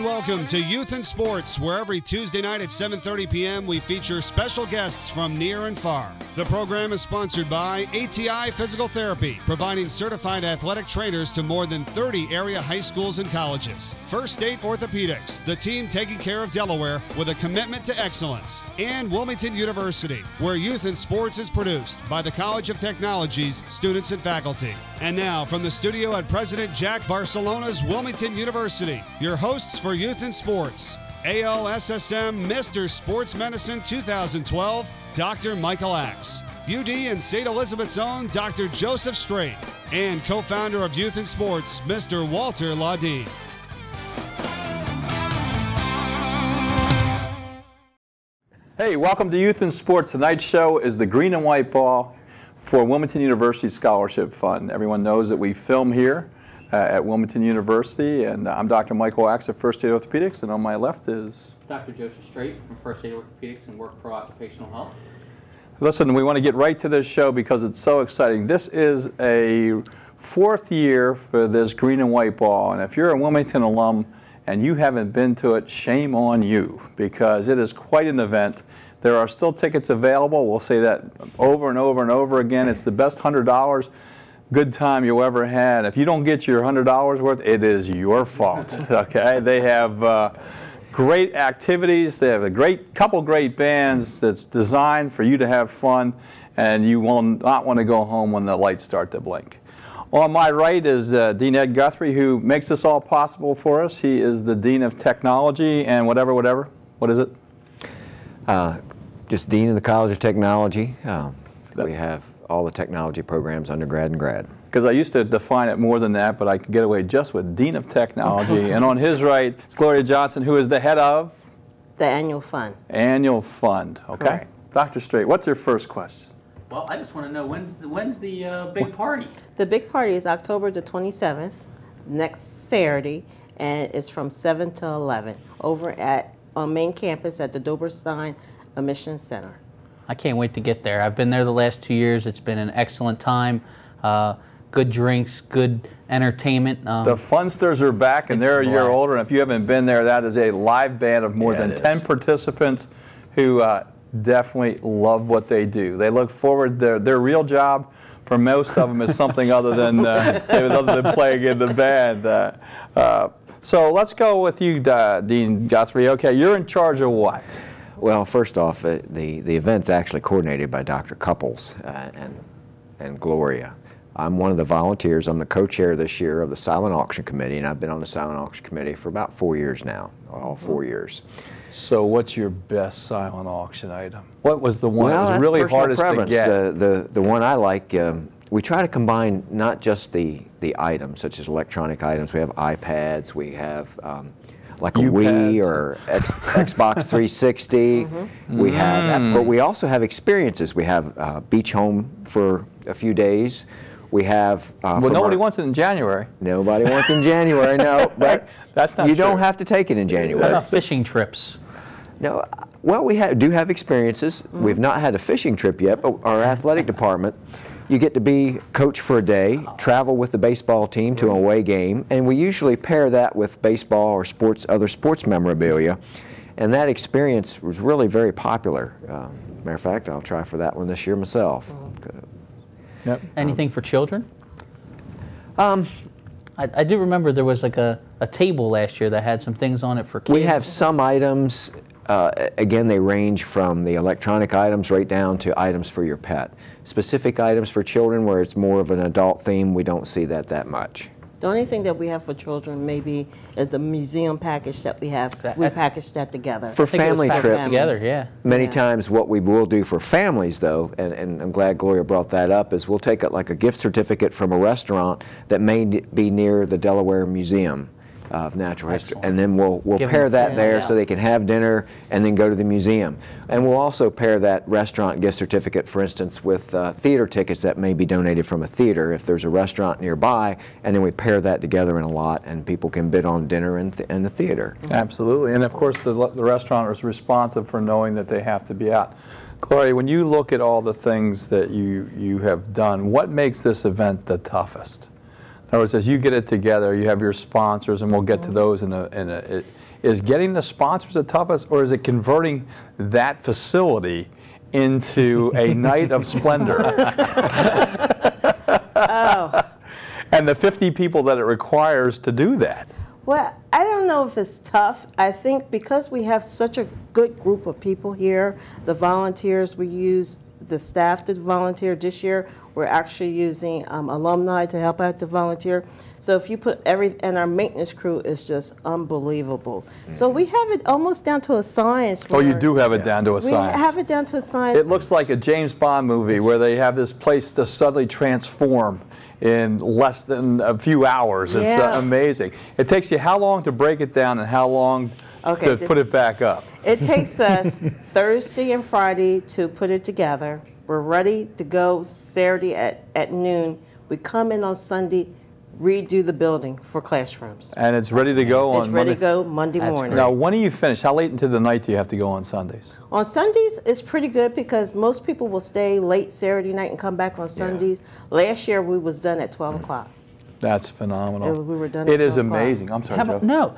and welcome to Youth in Sports, where every Tuesday night at 7:30 p.m. we feature special guests from near and far. The program is sponsored by ATI Physical Therapy, providing certified athletic trainers to more than 30 area high schools and colleges. First State Orthopedics, the team taking care of Delaware with a commitment to excellence. And Wilmington University, where Youth in Sports is produced by the College of Technology's students and faculty. And now, from the studio at President Jack Barcelona's Wilmington University, your hosts for Youth in Sports, ALSSM Mr. Sports Medicine 2012, Dr. Michael Axe, UD and St. Elizabeth's own Dr. Joseph Strait, and co-founder of Youth in Sports, Mr. Walter Laudine. Hey, welcome to Youth in Sports. Tonight's show is the green and white ball for Wilmington University Scholarship Fund. Everyone knows that we film here at Wilmington University, and I'm Dr. Michael Axe of First State Orthopedics, and on my left is Dr. Joseph Strait from First State Orthopedics and Work Pro Occupational Health. Listen, we want to get right to this show because it's so exciting. This is a fourth year for this green and white ball, and if you're a Wilmington alum and you haven't been to it, shame on you, because it is quite an event. There are still tickets available. We'll say that over and over and over again. It's the best $100 good time you ever had. If you don't get your $100 worth, it is your fault. Okay? They have great activities. They have a couple great bands that's designed for you to have fun, and you will not want to go home when the lights start to blink. On my right is Dean Ed Guthrie, who makes this all possible for us. He is the Dean of Technology and whatever. What is it? Just Dean of the College of Technology. We have all the technology programs, undergrad and grad. Because I used to define it more than that, but I could get away just with Dean of Technology. And on his right, it's Gloria Johnson, who is the head of? The Annual Fund. Annual Fund, okay. Correct. Dr. Strait, what's your first question? Well, I just want to know, when's the big party? The big party is October the 27th, next Saturday, and it's from 7 to 11 over at main campus at the Doberstein Admission Center. I can't wait to get there. I've been there the last 2 years. It's been an excellent time. Good drinks, good entertainment. The Funsters are back, and they're a year older. And if you haven't been there, that is a live band of more than 10 participants who definitely love what they do. They look forward. Their real job for most of them is something other than playing in the band. So let's go with you, Dean Guthrie. Okay, you're in charge of what? Well, first off, the event's actually coordinated by Dr. Couples and Gloria. I'm one of the volunteers. I'm the co-chair this year of the Silent Auction Committee, and I've been on the Silent Auction Committee for about 4 years now, all 4 years. So what's your best silent auction item? What was the one that was that's really hardest to get? The one I like, we try to combine not just the items, such as electronic items. We have iPads, we have like a Wii or Xbox 360. We have, but we also have experiences. We have beach home for a few days. We have. Well, nobody wants it in January. Nobody wants it in January, no. But that's not you true. don't have to take it in January. What about fishing trips? No. Well, we do have experiences. We've not had a fishing trip yet, but our athletic department, you get to be coach for a day, travel with the baseball team to an away game, and we usually pair that with baseball or other sports memorabilia. And that experience was really very popular. Matter of fact, I'll try for that one this year myself. Yep. Anything for children? I do remember there was like a table last year that had some things on it for kids. We have some items. Again, they range from the electronic items right down to items for your pet. Specific items for children where it's more of an adult theme, we don't see that much. The only thing that we have for children maybe is the museum package that we have. We package that together. For family trips, together, many times what we will do for families, though, and I'm glad Gloria brought that up, is we'll take like a gift certificate from a restaurant that may be near the Delaware Museum of Natural History, and then we'll pair that there so they can have dinner and then go to the museum. And we'll also pair that restaurant gift certificate, for instance, with theater tickets that may be donated from a theater if there's a restaurant nearby, and then we pair that together in a lot, and people can bid on dinner in the theater. Absolutely, and of course the restaurant is responsive for knowing that they have to be out. Gloria, when you look at all the things that you have done, what makes this event the toughest? In other words, as you get it together, you have your sponsors, and we'll get to those in Is getting the sponsors the toughest, or is it converting that facility into a night of splendor? Oh. And the 50 people that it requires to do that. Well, I don't know if it's tough. I think because we have such a good group of people here, the volunteers we use, the staff to volunteer this year, we're actually using alumni to help out to volunteer. So if you put and our maintenance crew is just unbelievable. So we have it almost down to a science. Oh, you do have it down to a science. We have it down to a science. It looks like a James Bond movie where they have this place to suddenly transform in less than a few hours. It's amazing. It takes you how long to break it down and how long to put it back up? It takes us Thursday and Friday to put it together. We're ready to go Saturday at noon. We come in on Sunday, redo the building for classrooms. And it's ready to go on Monday? It's ready to go Monday morning. Now, when do you finish? How late into the night do you have to go on Sundays? On Sundays, it's pretty good because most people will stay late Saturday night and come back on Sundays. Last year, we was done at 12 o'clock. That's phenomenal. We were done at It is 12 o'clock. amazing. I'm sorry, Joe. No.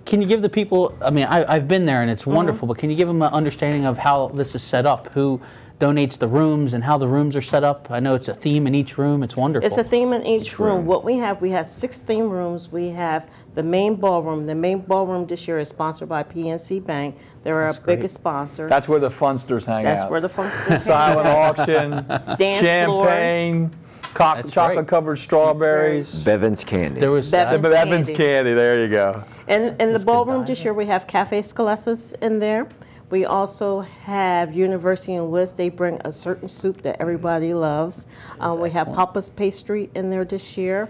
Can you give the people, I mean, I've been there and it's wonderful, but can you give them an understanding of how this is set up? Who donates the rooms and how the rooms are set up? I know it's a theme in each room. It's wonderful. It's a theme in each room. What we have 6 theme rooms. We have the main ballroom. The main ballroom this year is sponsored by PNC Bank. They're our biggest sponsor. That's where the funsters hang out. That's where the funsters hang out. Silent auction, Dance champagne, chocolate-covered strawberries. Bevan's Candy. There was Bevan's Candy. There you go. And in the ballroom this year, we have Cafe Scalesas in there. We also have University and Wiz. They bring a certain soup that everybody loves. We have Papa's Pastry in there this year.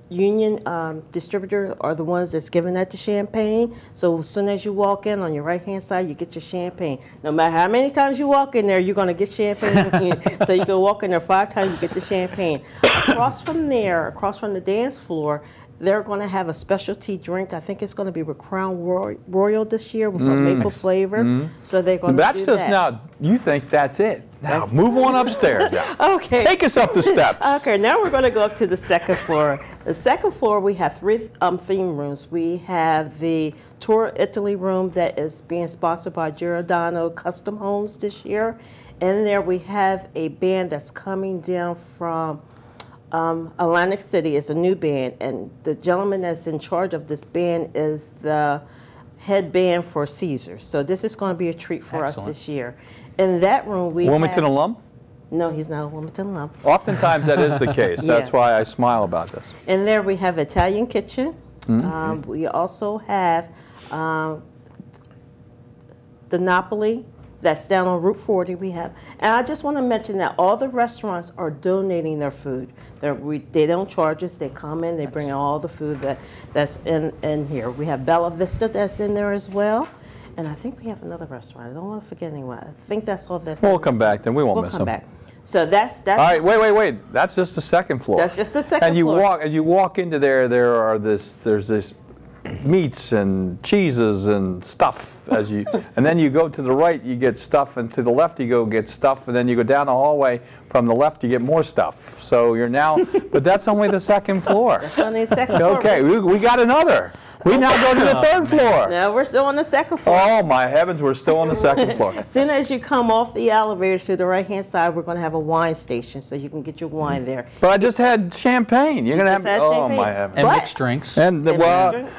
Union Distributor are the ones that's giving out the champagne. So as soon as you walk in, on your right-hand side, you get your champagne. No matter how many times you walk in there, you're going to get champagne. So you can walk in there 5 times, you get the champagne. Across from there, across from the dance floor, they're going to have a specialty drink. I think it's going to be with Crown Royal this year with a maple flavor. So they're going to do that. That's just now, you think that's it. Now, move on upstairs. Okay. Take us up the steps. Okay, now we're going to go up to the second floor. The second floor, we have 3 theme rooms. We have the Tour Italy room that is being sponsored by Giordano Custom Homes this year. In there, we have a band that's coming down from Atlantic City. Is a new band, and the gentleman that's in charge of this band is the head band for Caesars. So this is going to be a treat for us this year. In that room, we Wilmington alum? No, he's not a Wilmington alum. Oftentimes that is the case. That's why I smile about this. In there, we have Italian kitchen. We also have the Napoli. That's down on Route 40 we have. And I just want to mention that all the restaurants are donating their food. They don't charge us. They come in, they bring all the food that's in here. We have Bella Vista that's in there as well. And I think we have another restaurant. I don't want to forget anyone. I think that's all that's We'll come back then. We won't miss them. We'll come back. So that's all right, wait. That's just the second floor. That's just the second floor. As you walk into there's this meats and cheeses and stuff and then you go to the right, you get stuff, and to the left you go get stuff, and then you go down the hallway from the left, you get more stuff. So you're now, but that's only the second floor. That's only the second floor. Okay, we got another. We now go to the third floor. No, we're still on the second floor. Oh my heavens, we're still on the second floor. As soon as you come off the elevator to the right-hand side, we're going to have a wine station, so you can get your wine there. But I just had champagne. You're going to have champagne. my heavens. And mixed drinks. And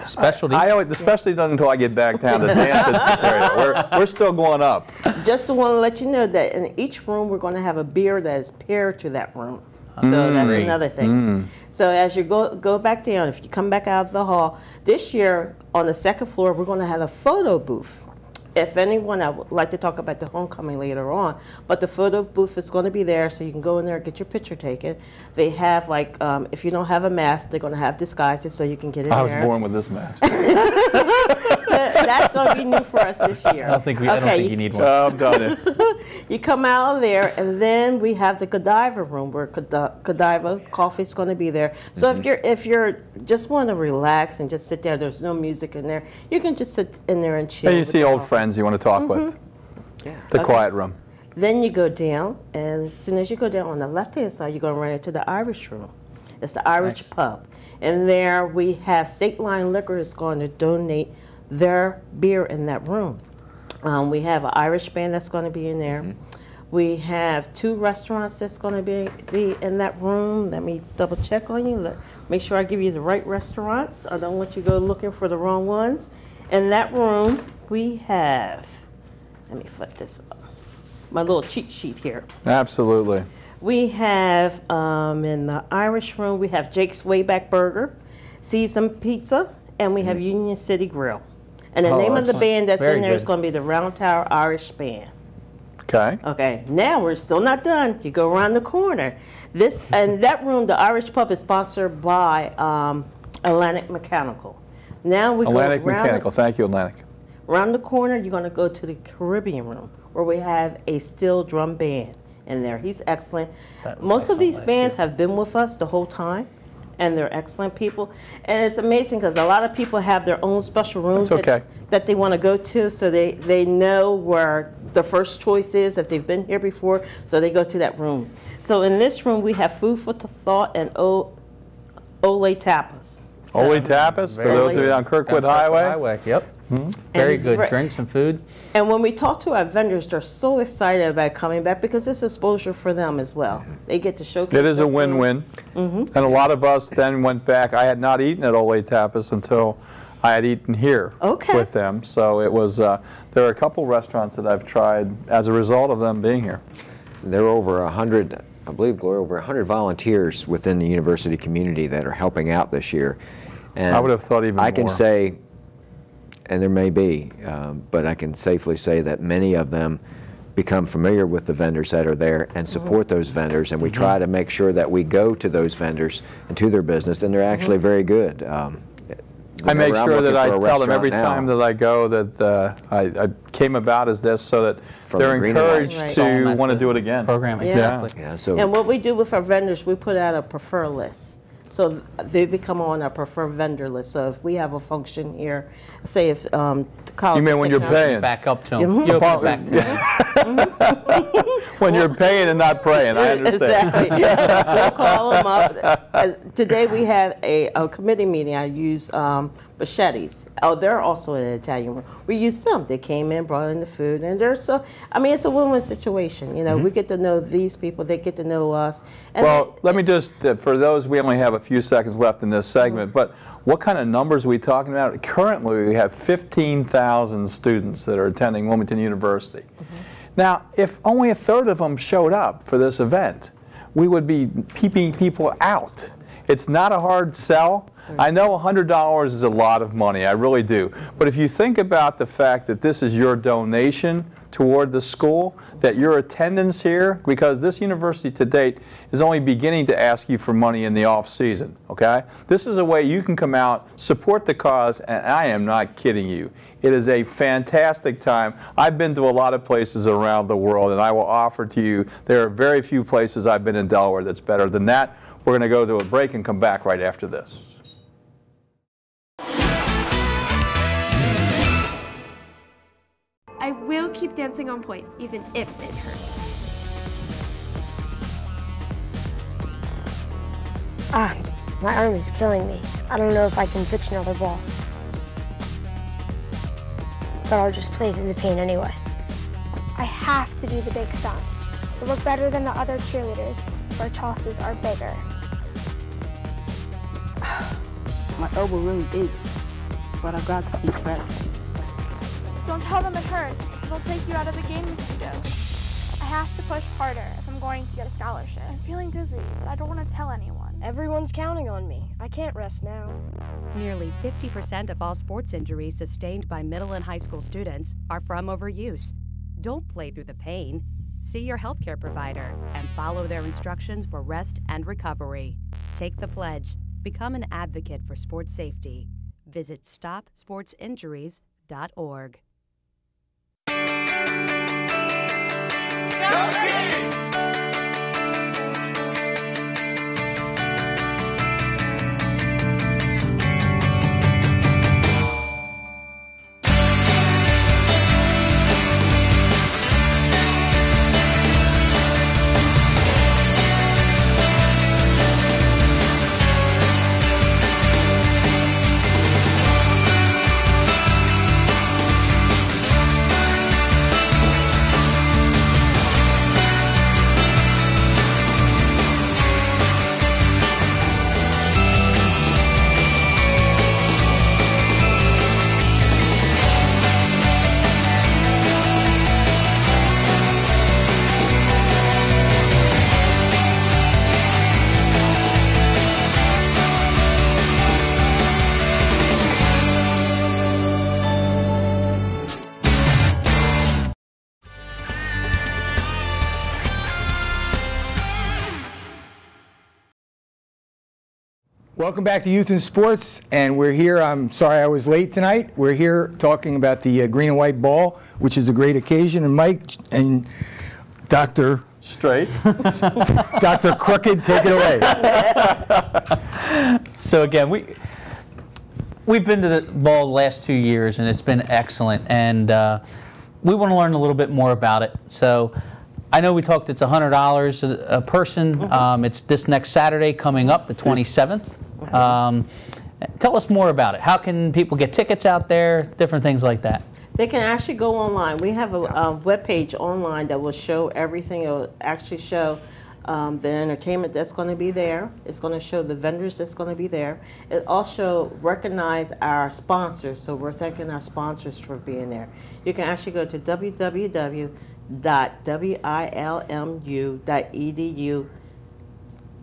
specialty. The specialty doesn't until I get back down to dance area. We're still going up. Just want to let you know that in each room, we're going to have a beer that is paired to that room. So that's another thing. So as you go back down, if you come back out of the hall, this year on the second floor, we're going to have a photo booth. If anyone, I would like to talk about the homecoming later on, but the photo booth is going to be there, so you can go in there and get your picture taken. They have, like, if you don't have a mask, they're going to have disguises so you can get in there. I was born with this mask. So that's going to be new for us this year. I don't think you need one. I'm done. You come out of there, and then we have the Godiva room where Godiva coffee is going to be there. So if you're just want to relax and just sit there, there's no music in there, you can just sit in there and chill. Hey, you see old friends you want to talk with. The quiet room. Then you go down, and as soon as you go down on the left-hand side, you're going to run into the Irish room. It's the Irish pub. And there we have State Line Liquor is going to donate their beer in that room. We have an Irish band that's going to be in there. We have 2 restaurants that's going to be in that room. Let me double check on you. Make sure I give you the right restaurants. I don't want you to go looking for the wrong ones. In that room, we have, let me flip this up, my little cheat sheet here. Absolutely. We have, in the Irish room, we have Jake's Wayback Burger, Season Pizza, and we have Union City Grill. And the name of the band that's in there is going to be the Round Tower Irish Band. Okay. Okay, now we're still not done. You go around the corner. This and that room, the Irish Pub, is sponsored by Atlantic Mechanical. Now we Atlantic go around Mechanical. Thank you, Atlantic. Around the corner, you're going to go to the Caribbean room, where we have a steel drum band in there. He's excellent. Most of these bands have been with us the whole time, and they're excellent people. And it's amazing because a lot of people have their own special rooms that they want to go to, so they know where the first choice is if they've been here before, so they go to that room. So in this room, we have Food for the Thought and Ole Tapas. Ole Tapas, for those of you on Kirkwood Highway. Yep. Very good drinks and food. And when we talk to our vendors, they're so excited about coming back because it's exposure for them as well. They get to showcase. It is a win-win. And a lot of us then went back. I had not eaten at Ole Tapas until I had eaten here with them. So it was, there are a couple restaurants that I've tried as a result of them being here. There are over 100, I believe, Gloria, over 100 volunteers within the university community that are helping out this year. And I would have thought even more. I can say, and there may be, but I can safely say that many of them become familiar with the vendors that are there and support those vendors, and we try to make sure that we go to those vendors and to their business, and they're actually very good. I make sure that I tell them every time that I go that I came about as this, so that they're encouraged to want to do it again. Program, exactly. Yeah, so and what we do with our vendors, we put out a prefer list. So they become on our preferred vendor list. So if we have a function here, say if the college... You mean when you're paying? Back up to them. You open it back to them. When you're paying and not praying, I understand. Exactly. We'll call them up. Today we had a committee meeting. I used Machetes. Oh, they're also in an Italian room. We used them. They came in, brought in the food, and they're so... I mean, it's a win-win situation. You know, we get to know these people. They get to know us. And well, let me just, for those, we only have a few seconds left in this segment, but what kind of numbers are we talking about? Currently, we have 15,000 students that are attending Wilmington University. Now, if only a third of them showed up for this event, we would be keeping people out. It's not a hard sell. I know $100 is a lot of money, I really do. But if you think about the fact that this is your donation toward the school, that your attendance here, because this university to date is only beginning to ask you for money in the off season, okay? This is a way you can come out, support the cause, and I am not kidding you. It is a fantastic time. I've been to a lot of places around the world, and I will offer to you, there are very few places I've been in Delaware that's better than that. We're going to go to a break and come back right after this. I will keep dancing on point, even if it hurts. My arm is killing me. I don't know if I can pitch another ball. But I'll just play through the pain anyway. I have to do the big stunts. To look better than the other cheerleaders, our tosses are bigger. My elbow really aches, but I got to eat better. Don't tell them it hurts. It'll take you out of the game if you do. I have to push harder if I'm going to get a scholarship. I'm feeling dizzy, but I don't want to tell anyone. Everyone's counting on me. I can't rest now. Nearly 50% of all sports injuries sustained by middle and high school students are from overuse. Don't play through the pain. See your healthcare provider and follow their instructions for rest and recovery. Take the pledge. Become an advocate for sports safety. Visit StopSportsInjuries.org. Go team! Welcome back to Youth in Sports, and we're here. I'm sorry I was late tonight. We're here talking about the green and white ball, which is a great occasion. And Mike and Dr. Straight. Dr. Crooked, take it away. So again, we've been to the ball the last 2 years, and it's been excellent. And we want to learn a little bit more about it. So I know we talked it's $100 a person. It's this next Saturday coming up, the 27th. Tell us more about it. How can people get tickets out there? Different things like that. They can actually go online. We have a web page online that will show everything. It will actually show the entertainment that's going to be there. It's going to show the vendors that's going to be there. It also recognize our sponsors, so we're thanking our sponsors for being there. You can actually go to www.wilmu.edu.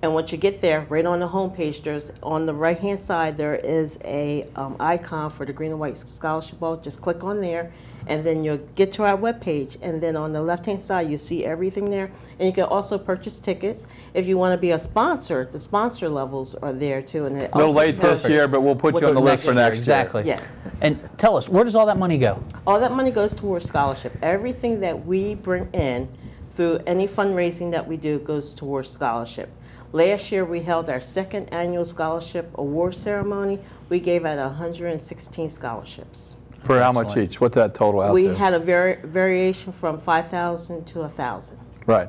And once you get there, right on the homepage, there's on the right-hand side there is a icon for the Green and White Scholarship Ball. Just click on there, and then you'll get to our webpage. And then on the left-hand side, you see everything there. And you can also purchase tickets if you want to be a sponsor. The sponsor levels are there too. And a little late this year, but we'll put you on the list for next year. Exactly. Yes. And tell us, where does all that money go? All that money goes towards scholarship. Everything that we bring in through any fundraising that we do goes towards scholarship. Last year, we held our second annual scholarship award ceremony. We gave out 116 scholarships. For how much each? What's that total out We to? had a variation from 5,000 to 1,000. Right.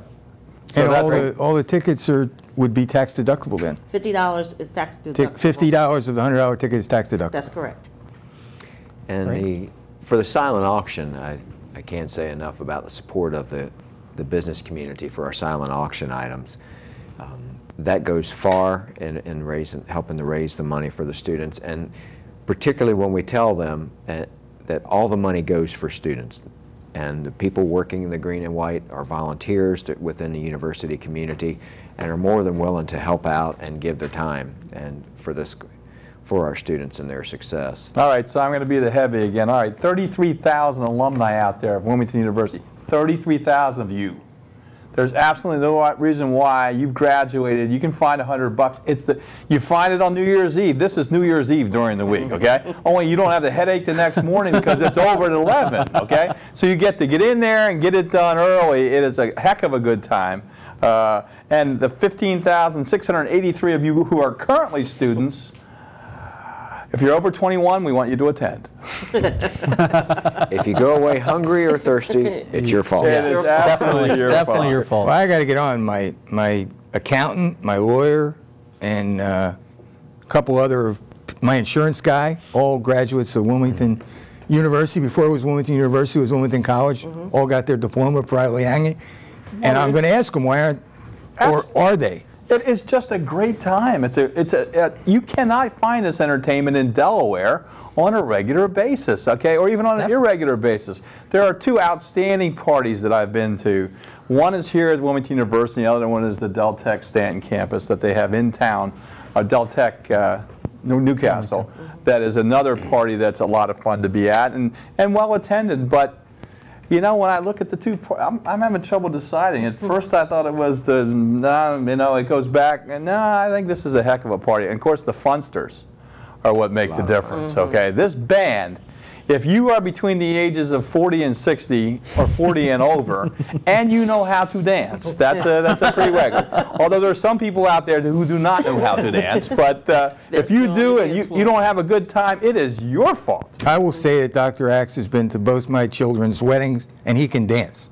So and all the tickets would be tax deductible then? $50 is tax deductible. $50 of the $100 ticket is tax deductible. That's correct. And for the silent auction, I can't say enough about the support of the business community for our silent auction items. That goes far in helping to raise the money for the students, and particularly when we tell them that all the money goes for students. And the people working in the green and white are volunteers within the university community and are more than willing to help out and give their time and for our students and their success. All right, so I'm going to be the heavy again. All right, 33,000 alumni out there of Wilmington University. 33,000 of you. There's absolutely no reason why you've graduated. You can find $100. You find it on New Year's Eve. This is New Year's Eve during the week, okay? Only you don't have the headache the next morning because it's over at 11, okay? So you get to get in there and get it done early. It is a heck of a good time. And the 15,683 of you who are currently students, if you're over 21, we want you to attend. If you go away hungry or thirsty, it's your fault. It is definitely your fault. Well, I got to get on. My accountant, my lawyer, and a couple other of my insurance guy, all graduates of Wilmington University. Before it was Wilmington University, it was Wilmington College. All got their diploma privately hanging. And I'm going to ask them why aren't, or are they? It is just a great time. You cannot find this entertainment in Delaware on a regular basis, okay, or even on an irregular basis. There are two outstanding parties that I've been to. One is here at Wilmington University, the other one is the Del Tech Stanton campus that they have in town, Del Tech Newcastle. That is another party that's a lot of fun to be at and well attended, but you know, when I look at the two, I'm having trouble deciding. At first I thought it was it goes back, and I think this is a heck of a party. And of course the funsters are what make the difference, okay? This band, if you are between the ages of 40 and 60, or 40 and over, and you know how to dance, that's a prerequisite. Although there are some people out there who do not know how to dance, but if you do and you don't have a good time, it is your fault. I will say that Dr. Axe has been to both my children's weddings, and he can dance.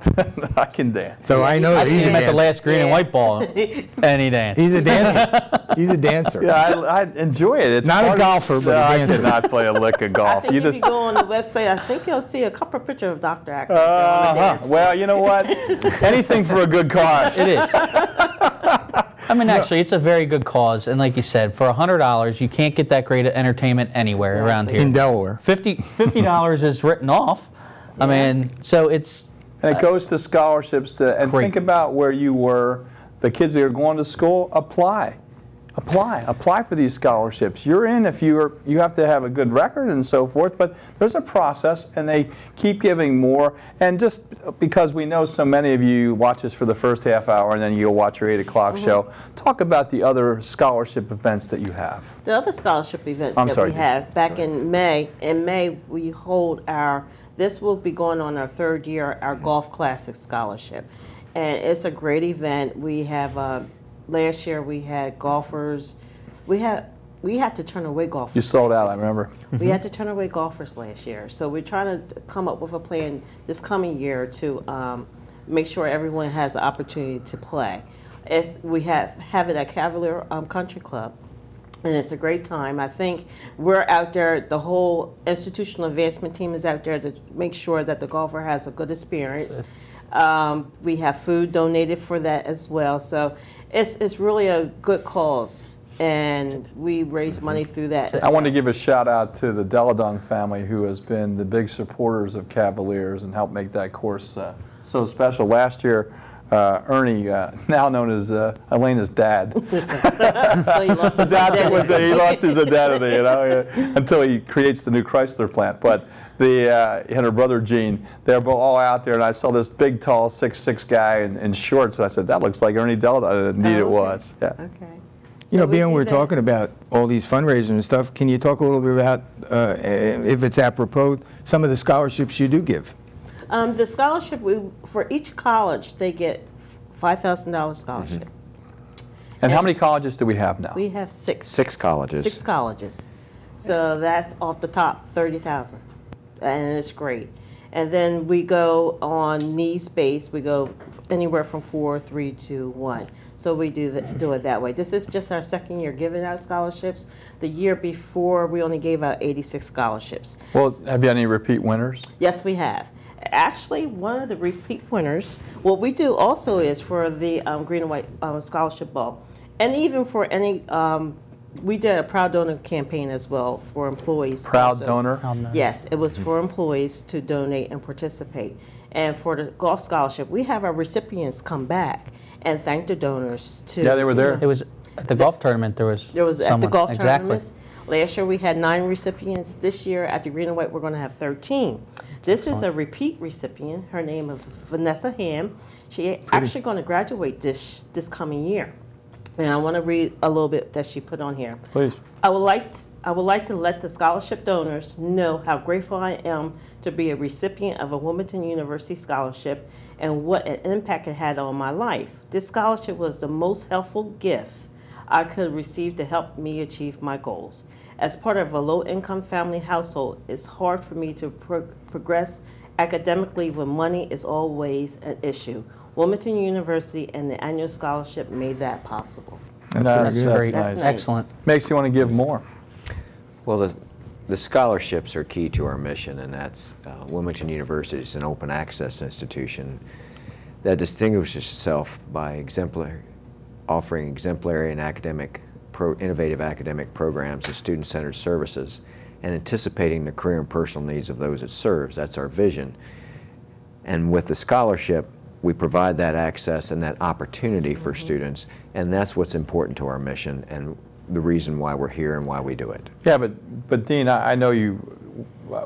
I can dance. So I know I seen him at the last green and white ball, and he danced. He's a dancer. He's a dancer. Yeah, I enjoy it. It's not a golfer, but a dancer. I cannot play a lick of golf. I think if you go on the website, I think you'll see a couple of pictures of Dr. Axe. Well, you know what? Anything for a good cause. It is. I mean, actually, it's a very good cause, and like you said, for $100, you can't get that great entertainment anywhere around here. In Delaware. $50 is written off. I mean, so it's... And it goes to scholarships, and think about where you were. The kids that are going to school, apply. Apply for these scholarships. You're in if you have to have a good record and so forth, but there's a process, and they keep giving more. And just because we know so many of you watch us for the first half hour and then you'll watch your 8 o'clock show, talk about the other scholarship events that you have. The other scholarship event we have back in May. In May, we hold this will be going on our 3rd year, our Golf Classic Scholarship. And it's a great event. We have last year we had golfers. We had to turn away golfers. You sold out, I remember. We had to turn away golfers last year. So we're trying to come up with a plan this coming year to make sure everyone has the opportunity to play. We have it at Cavalier Country Club, and it's a great time. I think we're out there, the whole institutional advancement team is out there to make sure that the golfer has a good experience. We have food donated for that as well. So it's really a good cause, and we raise money through that. I want to give a shout out to the Deladung family, who has been the big supporters of Cavaliers and helped make that course so special. Last year, Ernie, now known as Elena's dad. So he lost his identity. He lost his identity, until he creates the new Chrysler plant. But and her brother Gene, they're both all out there, and I saw this big, tall, 6'6" guy in shorts, and I said, that looks like Ernie Deladung. Indeed, it was. Yeah. Okay. You know, being we're talking about all these fundraisers and stuff, can you talk a little bit about, if it's apropos, some of the scholarships you do give? The scholarship, for each college, they get $5,000 scholarship. And how many colleges do we have now? We have 6. 6 colleges. 6 colleges. So that's off the top, 30,000, and it's great. And then we go on needs based. We go anywhere from 4, 3, 2, 1. So we do it that way. This is just our 2nd year giving out scholarships. The year before, we only gave out 86 scholarships. Well, have you had any repeat winners? Yes, we have. Actually, one of the repeat winners, what we do also is for the Green and White Scholarship Ball, and even for any, we did a Proud Donor campaign as well for employees. Proud Donor? Yes, it was for employees to donate and participate. And for the golf scholarship, we have our recipients come back and thank the donors too. Yeah, they were there. It was at the golf tournament. There was at the golf exactly. tournaments. Last year we had 9 recipients. This year at the Green and White we're going to have 13. This is a repeat recipient. Her name is Vanessa Ham. She actually going to graduate this coming year. And I want to read a little bit that she put on here. Please. I would like to let the scholarship donors know how grateful I am to be a recipient of a Wilmington University scholarship and what an impact it had on my life. This scholarship was the most helpful gift I could receive to help me achieve my goals. As part of a low-income family household, it's hard for me to progress academically when money is always an issue. Wilmington University and the annual scholarship made that possible. That's great. Nice. Excellent. Makes you want to give more. Well, the scholarships are key to our mission, and that's Wilmington University is an open access institution that distinguishes itself by offering exemplary and innovative academic programs and student-centered services, and anticipating the career and personal needs of those it serves. That's our vision. And with the scholarship, we provide that access and that opportunity for students, and that's what's important to our mission and the reason why we're here and why we do it. Yeah, but Dean, I know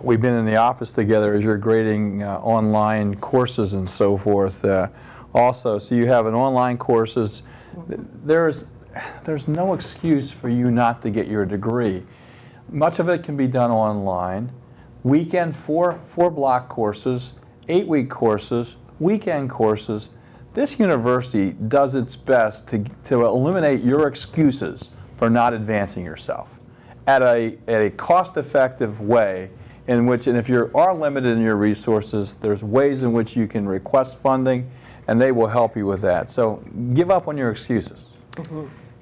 we've been in the office together as you're grading online courses and so forth also. So you have an online courses. There's no excuse for you not to get your degree. Much of it can be done online. Weekend 4 block courses, 8-week courses, weekend courses. This university does its best to eliminate your excuses for not advancing yourself at a cost-effective way in which, and if you are limited in your resources, there's ways in which you can request funding, and they will help you with that. So give up on your excuses.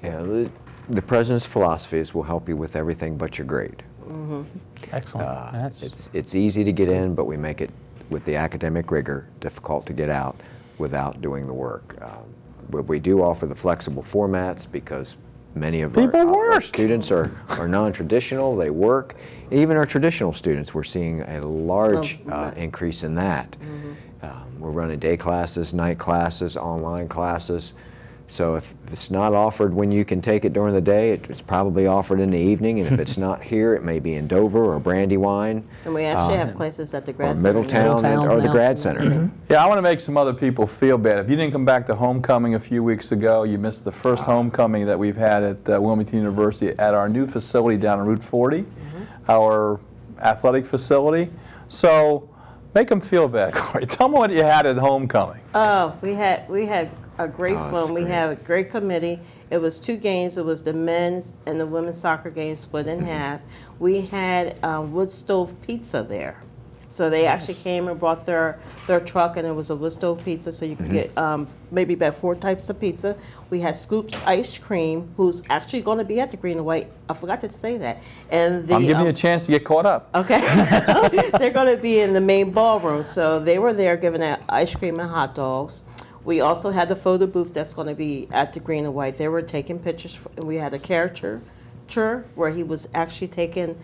Yeah, the President's philosophy is we'll help you with everything but your grade. Excellent. It's easy to get in, but we make it, with the academic rigor, difficult to get out without doing the work. We do offer the flexible formats because many of our students are non-traditional, they work. Even our traditional students, we're seeing a large increase in that. We're running day classes, night classes, online classes. So if it's not offered when you can take it during the day, it's probably offered in the evening, and if it's not here, it may be in Dover or Brandywine. And we actually have places at the Grad or Center. Middletown or the Grad Center. Yeah, I want to make some other people feel bad. If you didn't come back to homecoming a few weeks ago, you missed the first homecoming that we've had at Wilmington University at our new facility down on Route 40, our athletic facility. So make them feel bad, Corey. Tell them what you had at homecoming. Oh, we had a great fun. We had a great committee. It was 2 games. It was the men's and the women's soccer game split in half. We had wood stove pizza there. So they actually came and brought their truck, and it was a wood stove pizza, so you could get maybe about 4 types of pizza. We had Scoops Ice Cream, who's actually going to be at the Green and White. I forgot to say that. And I'm giving you a chance to get caught up. Okay. They're going to be in the main ballroom, so they were there giving out ice cream and hot dogs. We also had the photo booth that's going to be at the Green and White. They were taking pictures, and we had a caricature where he was actually taking,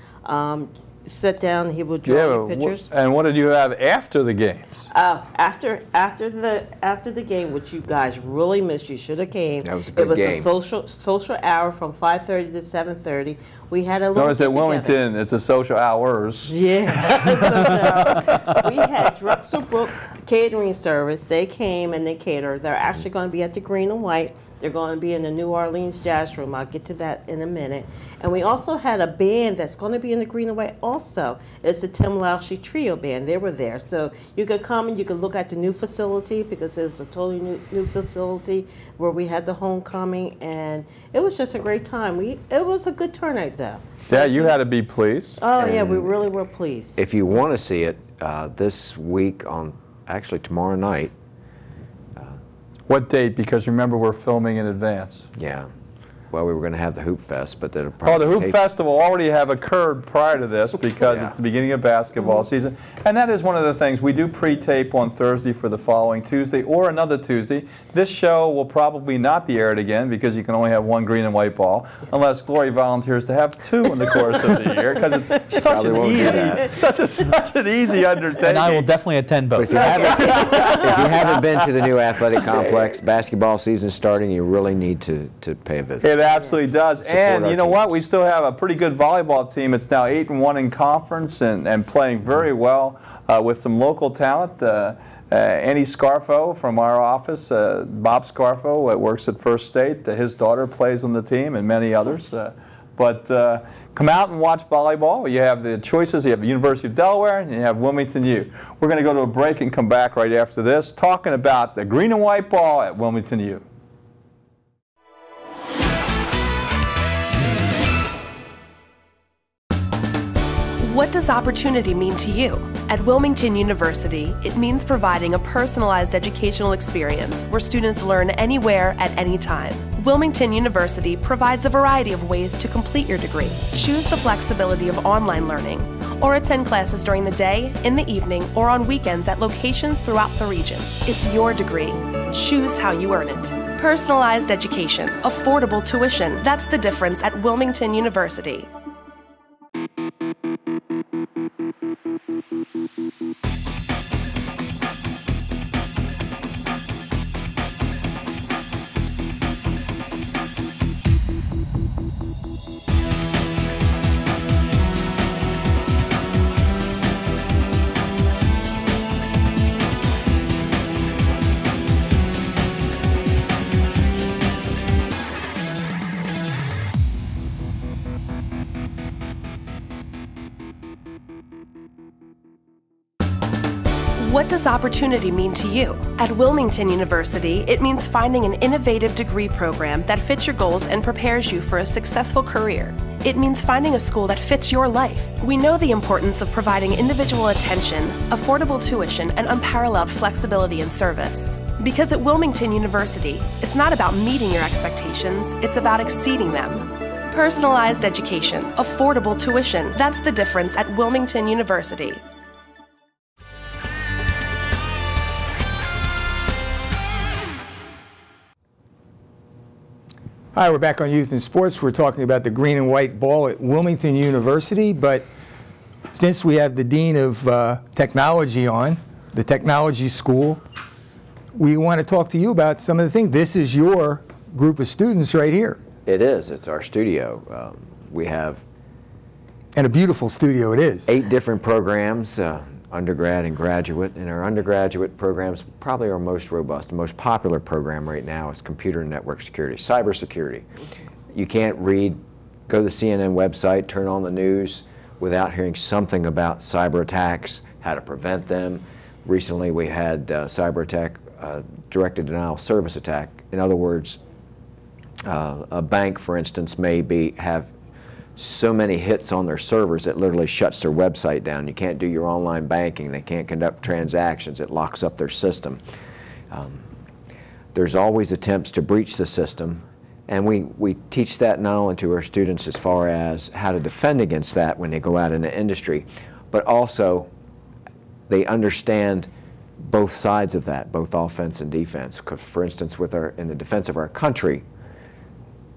sit down, he would draw pictures. And what did you have after the games? After the game, which you guys really missed, you should have came. That was a good game. It was a social hour from 5:30 to 7:30. We had a little. Notice at Wilmington, it's a social hours. Yeah, social hour. We had Drexel Brook catering service. They came and they catered. They're actually going to be at the Green and White. They're going to be in the New Orleans Jazz Room. I'll get to that in a minute. And we also had a band that's going to be in the Green and White also. It's the Tim Lauschie Trio Band. They were there. So you could come and you could look at the new facility, because it was a totally new facility where we had the homecoming. And it was just a great time. It was a good turnout, though. So yeah, you had to be pleased. Oh, yeah, we really were pleased. If you want to see it this week actually tomorrow night. What date? Because remember, we're filming in advance. Yeah. Well, we were going to have the Hoop Fest, but then probably the Hoop Festival already have occurred prior to this, because it's the beginning of basketball season. And that is one of the things. We do pre-tape on Thursday for the following Tuesday or another Tuesday. This show will probably not be aired again, because you can only have 1 green and white ball, unless Glory volunteers to have 2 in the course of the year, because it's such an easy undertaking. And I will definitely attend both. If you haven't been to the new athletic complex, basketball season starting, you really need to pay a visit. It absolutely does. And you know what? We still have a pretty good volleyball team. It's now 8-1 in conference and playing very well with some local talent. Annie Scarfo from our office, Bob Scarfo, works at First State. His daughter plays on the team, and many others. But come out and watch volleyball. You have the choices. You have the University of Delaware, and you have Wilmington U. We're going to go to a break and come back right after this, talking about the green and white ball at Wilmington U. What does opportunity mean to you? At Wilmington University, it means providing a personalized educational experience where students learn anywhere at any time. Wilmington University provides a variety of ways to complete your degree. Choose the flexibility of online learning, or attend classes during the day, in the evening, or on weekends at locations throughout the region. It's your degree. Choose how you earn it. Personalized education, affordable tuition. That's the difference at Wilmington University. What does opportunity mean to you? At Wilmington University, it means finding an innovative degree program that fits your goals and prepares you for a successful career. It means finding a school that fits your life. We know the importance of providing individual attention, affordable tuition, and unparalleled flexibility and service. Because at Wilmington University, it's not about meeting your expectations, it's about exceeding them. Personalized education, affordable tuition, that's the difference at Wilmington University. Hi, we're back on Youth in Sports. We're talking about the green and white ball at Wilmington University, but since we have the Dean of Technology on, the Technology School, we want to talk to you about some of the things. This is your group of students right here. It is. It's our studio. We have... And a beautiful studio it is. 8 different programs, undergrad and graduate. And our undergraduate programs, probably our most robust, the most popular program right now is computer and network security, cybersecurity. You can't go to the CNN website, turn on the news without hearing something about cyber attacks, how to prevent them. Recently we had cyber attack, directed denial of service attack. In other words, a bank, for instance, may have so many hits on their servers that literally shuts their website down. You can't do your online banking. They can't conduct transactions. It locks up their system. There's always attempts to breach the system, and we teach that not only to our students as far as how to defend against that when they go out in the industry, but also they understand both sides of that, both offense and defense. Because, for instance, in the defense of our country,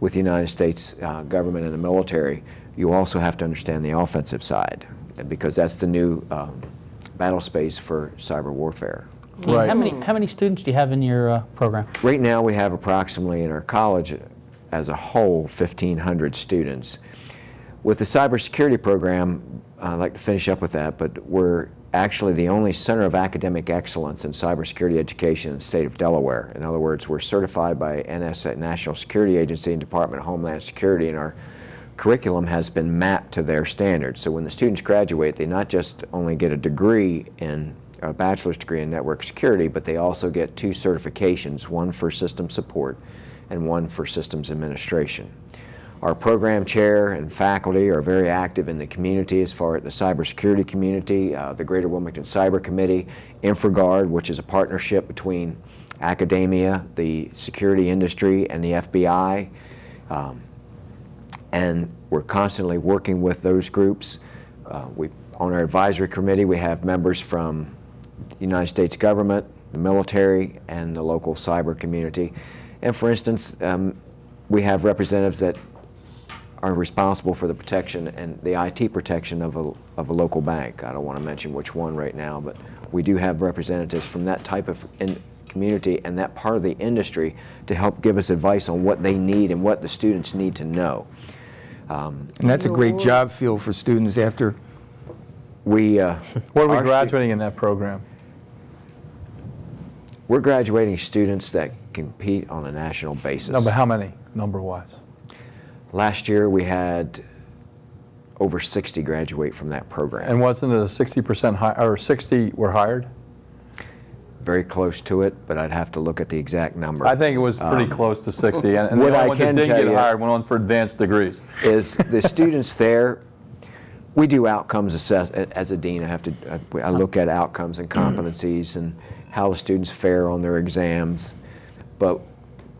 with the United States government and the military, you also have to understand the offensive side, because that's the new battle space for cyber warfare. Right. How many students do you have in your program? Right now we have approximately, in our college as a whole, 1,500 students. With the cybersecurity program, I'd like to finish up with that, but we're actually the only center of academic excellence in cybersecurity education in the state of Delaware. In other words, we're certified by NSA, National Security Agency, and Department of Homeland Security, and our curriculum has been mapped to their standards. So when the students graduate, they not just only get a degree in a bachelor's degree in network security, but they also get 2 certifications, one for system support and one for systems administration. Our program chair and faculty are very active in the community as far as the cybersecurity community, the Greater Wilmington Cyber Committee, InfraGuard, which is a partnership between academia, the security industry, and the FBI. And we're constantly working with those groups. On our advisory committee, we have members from the United States government, the military, and the local cyber community. And for instance, we have representatives that are responsible for the protection and the IT protection of a local bank. I don't want to mention which one right now, but we do have representatives from that type of community and that part of the industry to help give us advice on what they need and what the students need to know. And that's a great job field for students after. What are we graduating in that program? We're graduating students that compete on a national basis. No, but how many, number-wise? Last year we had over 60 graduate from that program. And wasn't it a 60% high, or 60 were hired? Very close to it, but I'd have to look at the exact number. I think it was pretty close to 60, and what the I only ones that can didn't tell get you hired went on for advanced degrees. Is the students there, we do outcomes assess. As a dean, I look at outcomes and competencies and how the students fare on their exams. But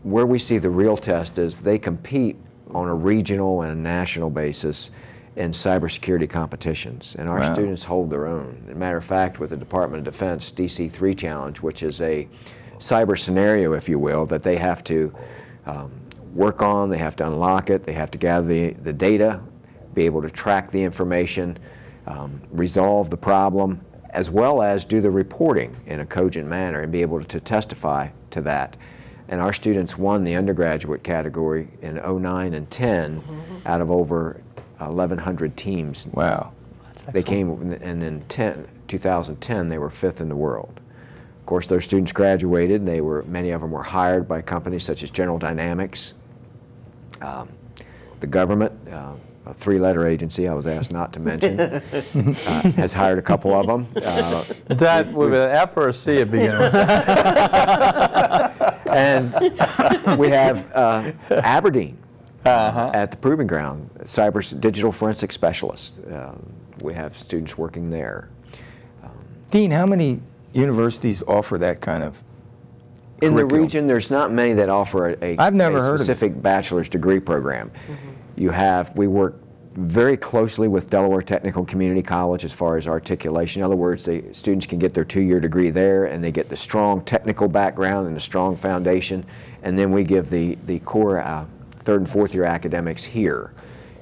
where we see the real test is they compete on a regional and a national basis in cybersecurity competitions, and our students hold their own. As a matter of fact, with the Department of Defense DC3 Challenge, which is a cyber scenario, if you will, that they have to work on, they have to unlock it, they have to gather the data, be able to track the information, resolve the problem, as well as do the reporting in a cogent manner and be able to testify to that. And our students won the undergraduate category in 09 and 10 out of over 1,100 teams. Wow. They came, and in 2010 they were 5th in the world. Of course, those students graduated, and many of them were hired by companies such as General Dynamics, the government, a 3-letter agency I was asked not to mention, has hired a couple of them. Is that with an F or a C at the beginning? And we have Aberdeen at the Proving Ground, digital forensic specialists. We have students working there. Dean, how many universities offer that kind of In the region, there's not many that offer a specific bachelor's degree program. We work very closely with Delaware Technical Community College as far as articulation. In other words, the students can get their 2-year degree there, and they get the strong technical background and the strong foundation, and then we give the core 3rd and 4th year academics here.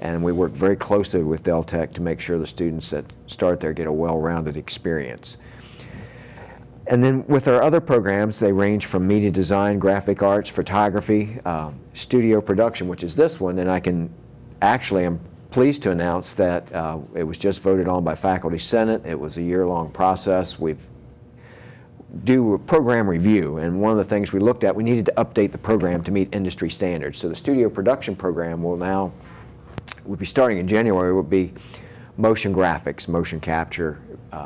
And we work very closely with Deltech to make sure the students that start there get a well-rounded experience. And then with our other programs, they range from media design, graphic arts, photography, studio production, which is this one, and I'm pleased to announce that it was just voted on by Faculty Senate. It was a year-long process. We've do a program review, and one of the things we looked at, we needed to update the program to meet industry standards. So the studio production program will be starting in January, will be motion graphics, motion capture,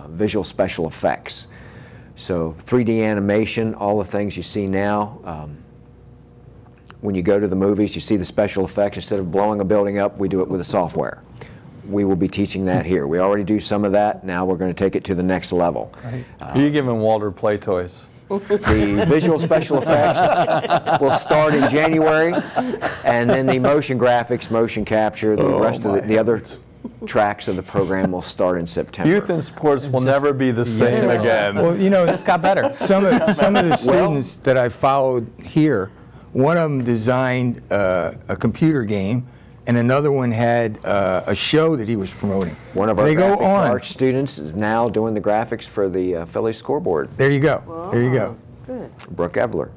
visual special effects. So 3D animation, all the things you see now. When you go to the movies, you see the special effects. Instead of blowing a building up, we do it with the software. We will be teaching that here. We already do some of that. Now we're going to take it to the next level. Right. Are you giving Walter play toys? The visual special effects will start in January, and then the motion graphics, motion capture, the rest of the other tracks of the program will start in September. Youth in sports will never be the same again. Well, you know, this got better. Some of the students that I followed here, one of them designed a computer game, and another one had a show that he was promoting. One of our graphic arts students is now doing the graphics for the Philly scoreboard. There you go. Wow. There you go. Good. Brooke Evler.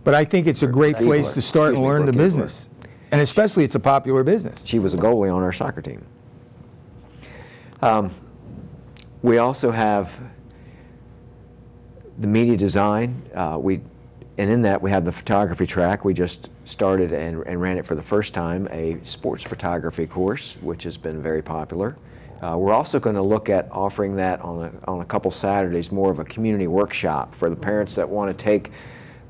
But I think it's a great place to start and learn the business. And especially it's a popular business. She was a goalie on our soccer team. We also have the media design. And in that we have the photography track. We just started and ran it for the first time, a sports photography course, which has been very popular. We're also going to look at offering that on a couple Saturdays, more of a community workshop for the parents that want to take.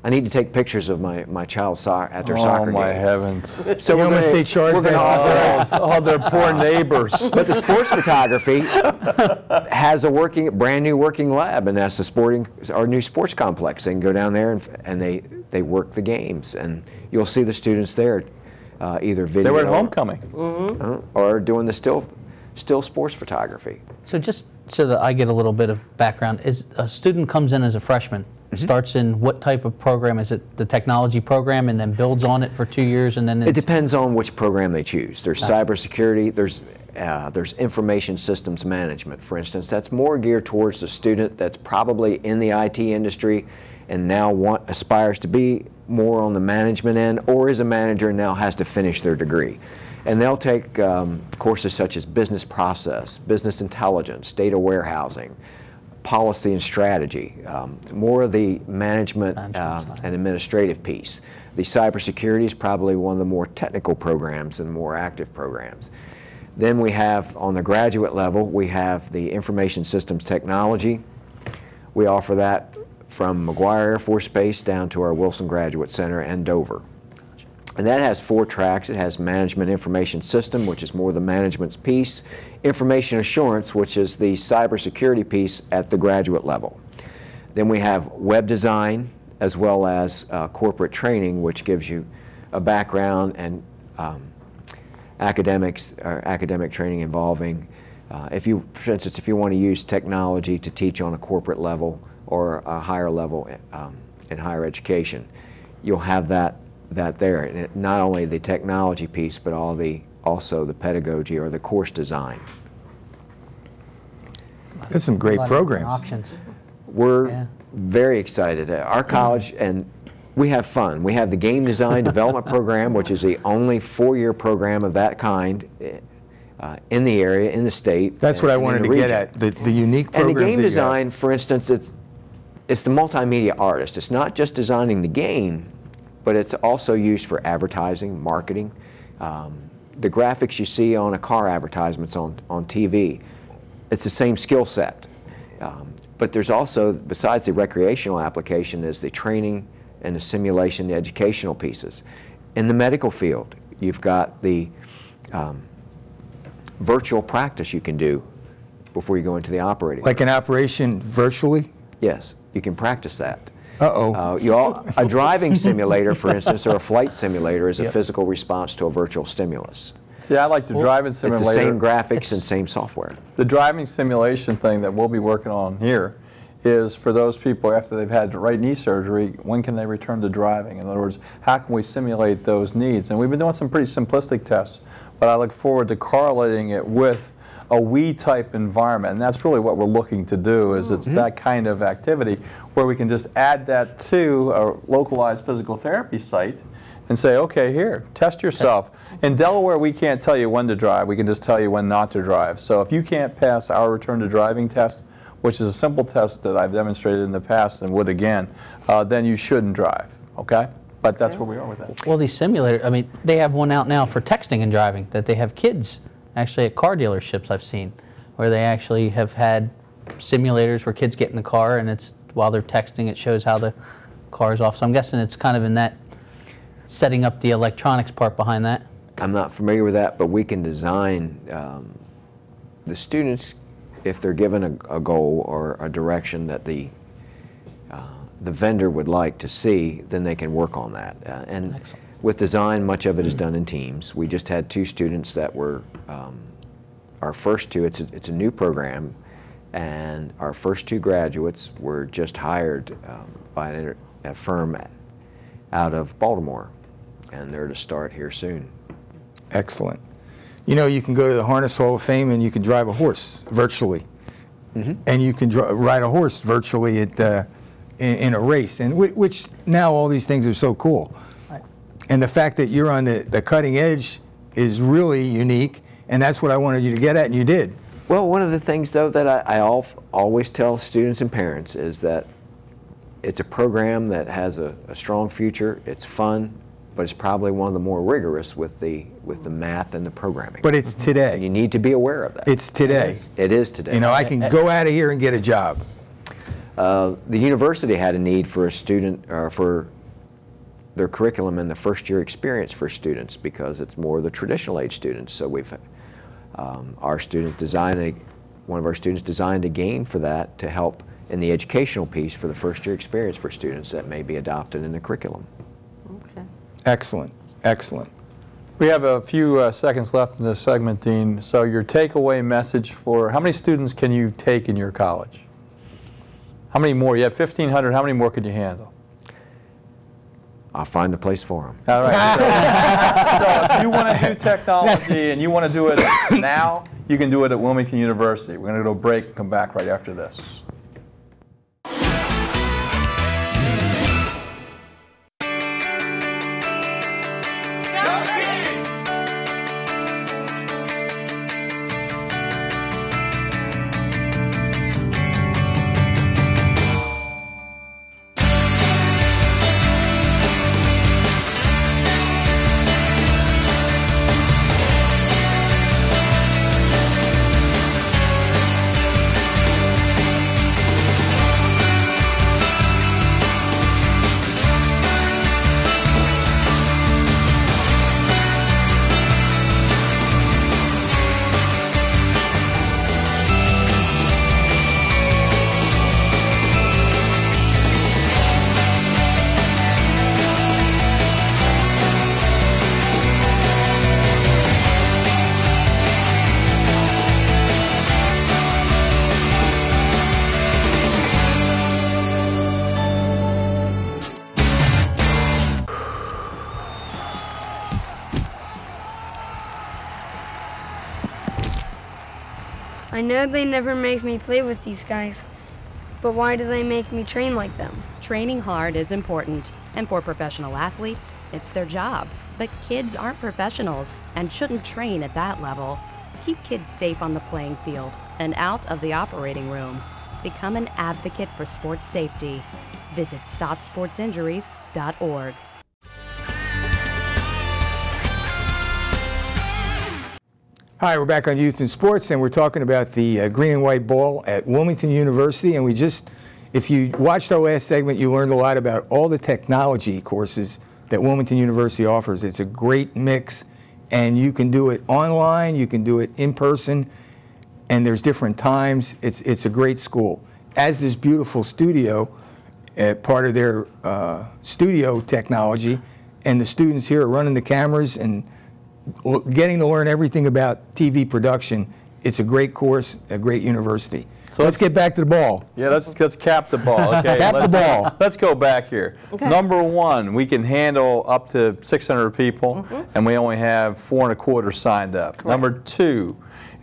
I need to take pictures of my child at their soccer game. Oh my heavens! So how much they charge that? Oh, their poor neighbors. But the sports photography has a brand new working lab, and that's our new sports complex. They can go down there and they work the games, and you'll see the students there either video. They were at homecoming, or doing the still sports photography. So just so that I get a little bit of background, is a student comes in as a freshman. Starts in what type of program? Is it the technology program and then builds on it for 2 years and then it depends on which program they choose. There's cybersecurity, there's information systems management, for instance. That's more geared towards the student that's probably in the IT industry and now aspires to be more on the management end, or is a manager and now has to finish their degree. And they'll take courses such as business process, business intelligence, data warehousing, policy and strategy, more of the management and administrative piece. The cybersecurity is probably one of the more technical programs and more active programs. Then we have, on the graduate level, we have the information systems technology. We offer that from McGuire Air Force Base down to our Wilson Graduate Center and Dover. And that has 4 tracks. It has management information system, which is more the management's piece, information assurance, which is the cybersecurity piece at the graduate level. Then we have web design, as well as corporate training, which gives you a background and academic training involving, for instance, if you want to use technology to teach on a corporate level or a higher level in higher education, you'll have that there. And not only the technology piece, but also the pedagogy or the course design. That's some great programs. Options. We're very excited. Our college, and we have fun. We have the game design development program, which is the only 4-year program of that kind in the area, in the state. That's what I wanted to get at, the unique programs. And the game design, for instance, it's the multimedia artist. It's not just designing the game, but it's also used for advertising, marketing. The graphics you see on a car advertisements on TV, it's the same skill set. But there's also, besides the recreational application, is the training and the simulation, the educational pieces. In the medical field, you've got the virtual practice you can do before you go into the operating room. Like an operation virtually? Yes, you can practice that. Uh-oh. A driving simulator, for instance, or a flight simulator is a physical response to a virtual stimulus. See, I like the driving simulator. It's the same graphics and same software. The driving simulation thing that we'll be working on here is for those people after they've had right knee surgery, when can they return to driving? In other words, how can we simulate those needs? And we've been doing some pretty simplistic tests, but I look forward to correlating it with a Wii type environment, and that's really what we're looking to do. Is it's that kind of activity where we can just add that to a localized physical therapy site and say, okay, here, test yourself. In Delaware, we can't tell you when to drive. We can just tell you when not to drive. So if you can't pass our return to driving test, which is a simple test that I've demonstrated in the past and would again, then you shouldn't drive, okay? But that's where we are with that. Well, these simulators, I mean, they have one out now for texting and driving that they have kids actually at car dealerships I've seen, where they actually have had simulators where kids get in the car and it's while they're texting, it shows how the car is off. So I'm guessing it's kind of in that, setting up the electronics part behind that. I'm not familiar with that, but we can design the students, if they're given a goal or a direction that the vendor would like to see, then they can work on that. And excellent. With design, much of it is done in teams. We just had 2 students that were our first 2. It's a new program, and our first 2 graduates were just hired by a firm out of Baltimore, and they're to start here soon. Excellent. You know, you can go to the Harness Hall of Fame and you can drive a horse virtually, and you can ride a horse virtually at in a race, and which now all these things are so cool. Right. And the fact that you're on the cutting edge is really unique, and that's what I wanted you to get at, and you did. Well, one of the things, though, that I always tell students and parents is that it's a program that has a strong future. It's fun, but it's probably one of the more rigorous with the math and the programming. But it's today. And you need to be aware of that. It's today. It is today. You know, I can go out of here and get a job. The university had a need for a student, for their curriculum and the first year experience for students, because it's more the traditional age students. So we've our student designed one of our students designed a game for that to help in the educational piece for the first year experience for students that may be adopted in the curriculum. Okay. Excellent, excellent. We have a few seconds left in this segment, Dean. So your takeaway message for, how many students can you take in your college? How many more? You have 1,500. How many more could you handle? I'll find a place for them. All right. So if you want to do technology and you want to do it now, you can do it at Wilmington University. We're going to go to a break and come back right after this. I know they never make me play with these guys, but why do they make me train like them? Training hard is important, and for professional athletes, it's their job. But kids aren't professionals and shouldn't train at that level. Keep kids safe on the playing field and out of the operating room. Become an advocate for sports safety. Visit StopSportsInjuries.org. Hi, we're back on Youth in Sports, and we're talking about the green and white ball at Wilmington University. And if you watched our last segment, you learned a lot about all the technology courses that Wilmington University offers. It's a great mix, and you can do it online, you can do it in person, and there's different times. It's a great school. As this beautiful studio, part of their studio technology, and the students here are running the cameras and getting to learn everything about TV production. It's a great course, a great university. So let's get back to the ball. Yeah, let's cap the ball. Okay, cap the ball. Let's go back here. Okay. Number one, we can handle up to 600 people, and we only have 4 1/4 signed up. Correct. Number two,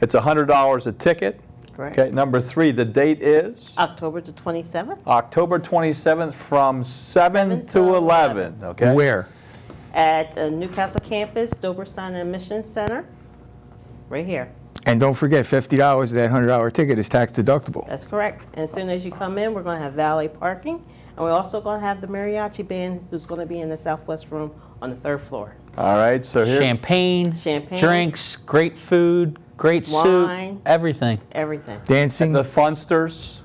It's $100 a ticket. Correct. Okay. Number 3, the date is? October the 27th. October 27th from 7 to 11. Okay. Where? At the Newcastle campus, Doberstein Admission Center, right here. And don't forget, $50 of that $100 ticket is tax deductible. That's correct. And as soon as you come in, we're going to have valet parking, and we're also going to have the mariachi band who's going to be in the southwest room on the 3rd floor. All right, so here. Champagne, drinks, great food, great wine, soup, everything. Everything. Dancing. The funsters.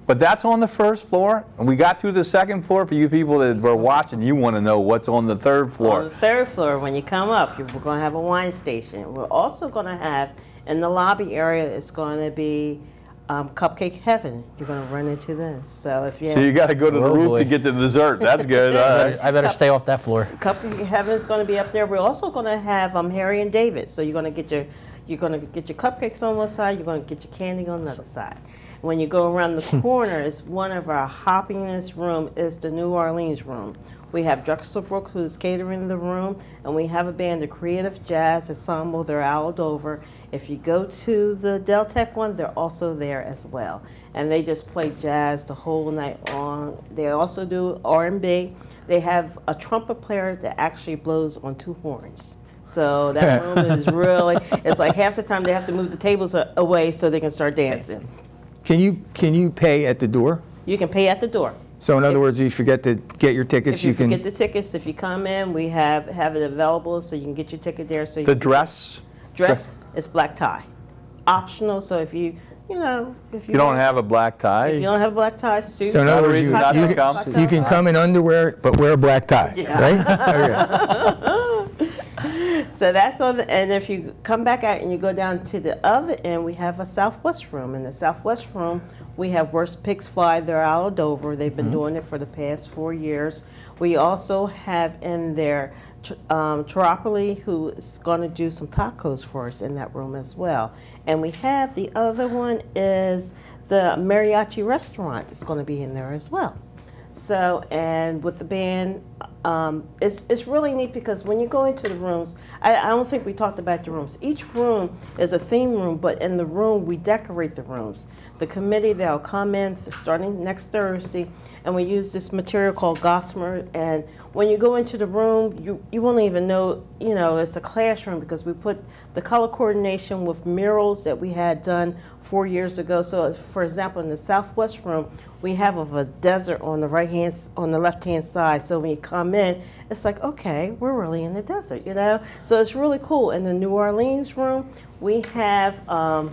But that's on the 1st floor, and we got through the 2nd floor. For you people that were watching, you want to know what's on the 3rd floor. On the 3rd floor, when you come up, we're going to have a wine station. We're also going to have, in the lobby area, it's going to be cupcake heaven. You're going to run into this. So if you So you got to go to the roof to get the dessert. That's good. All right. I better stay off that floor. Cupcake heaven is going to be up there. We're also going to have Harry and David. So you're going to get your cupcakes on one side. You're going to get your candy on the other side. When you go around the corner, it's one of our hoppingest room is the New Orleans room. We have Drexel Brook, who's catering the room, and we have a band, the Creative Jazz Ensemble. They're out over. If you go to the Deltec one, they're also there as well. And they just play jazz the whole night long. They also do R&B. They have a trumpet player that actually blows on 2 horns. So that room is really, it's like half the time they have to move the tables away so they can start dancing. Can you pay at the door? You can pay at the door. So in other words, you forget to get your tickets, if you can get the tickets. If you come in, we have it available, so you can get your ticket there. So the dress is black tie, optional. So if you don't have a black tie, if you don't have a black tie, suit. So in other words, you can come in underwear but wear a black tie, right? Okay. So that's on the, and if you come back out and you go down to the other end, we have a southwest room. In the southwest room, we have Worst Pigs Fly. They're out of Dover. They've been doing it for the past 4 years. We also have in there Teropoli, who is going to do some tacos for us in that room as well. And we have the other one is the mariachi restaurant that's going to be in there as well. So, and with the band, it's really neat because when you go into the rooms, I don't think we talked about the rooms. Each room is a theme room, but in the room, we decorate the rooms. The committee, they'll come in starting next Thursday, and we use this material called gossamer. And when you go into the room, you won't even know, it's a classroom because we put the color coordination with murals that we had done 4 years ago. So, for example, in the southwest room, we have a desert on the left-hand side. So when you come in, it's like, okay, we're really in the desert, So it's really cool. In the New Orleans room, we have a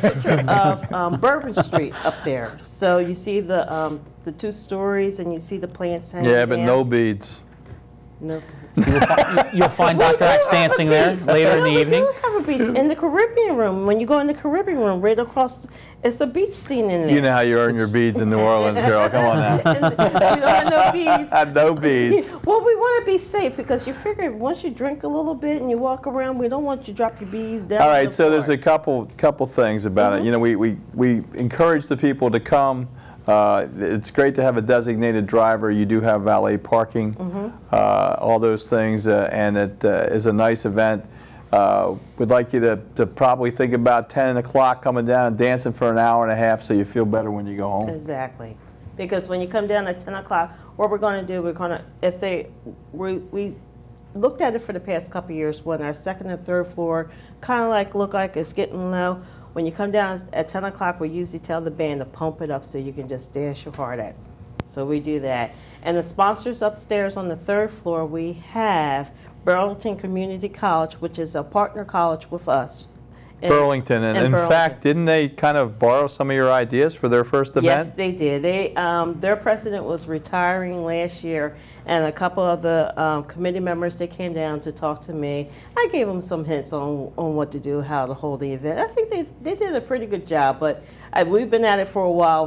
picture of Bourbon Street up there. So you see the 2 stories, and you see the plants hanging Yeah, but down. no beads. No. You'll find Dr. X dancing there later in the evening. We do have a beach in the Caribbean room. When you go in the Caribbean room, right across, it's a beach scene in there. You know how you earn your beads in New Orleans, girl. Come on now. We don't have no beads. No beads. Well, we want to be safe because you figure once you drink a little bit and you walk around, we don't want you to drop your beads down. All right, so there's a couple things about it. We encourage the people to come. It's great to have a designated driver. You do have valet parking, all those things, and it is a nice event. We'd like you to probably think about 10 o'clock coming down and dancing for an hour and a half so you feel better when you go home. Exactly. Because when you come down at 10 o'clock, what we're going to do, we looked at it for the past couple of years when our 2nd and 3rd floor kind of look like it's getting low. When you come down at 10 o'clock, we usually tell the band to pump it up so you can just dance your heart out. So we do that. And the sponsors upstairs on the 3rd floor, we have Burlington Community College, which is a partner college with us. Burlington, and in fact, didn't they kind of borrow some of your ideas for their first event? Yes, they did. Their president was retiring last year, and a couple of the committee members, they came down to talk to me. I gave them some hints on what to do, how to hold the event. I think they did a pretty good job, but we've been at it for a while.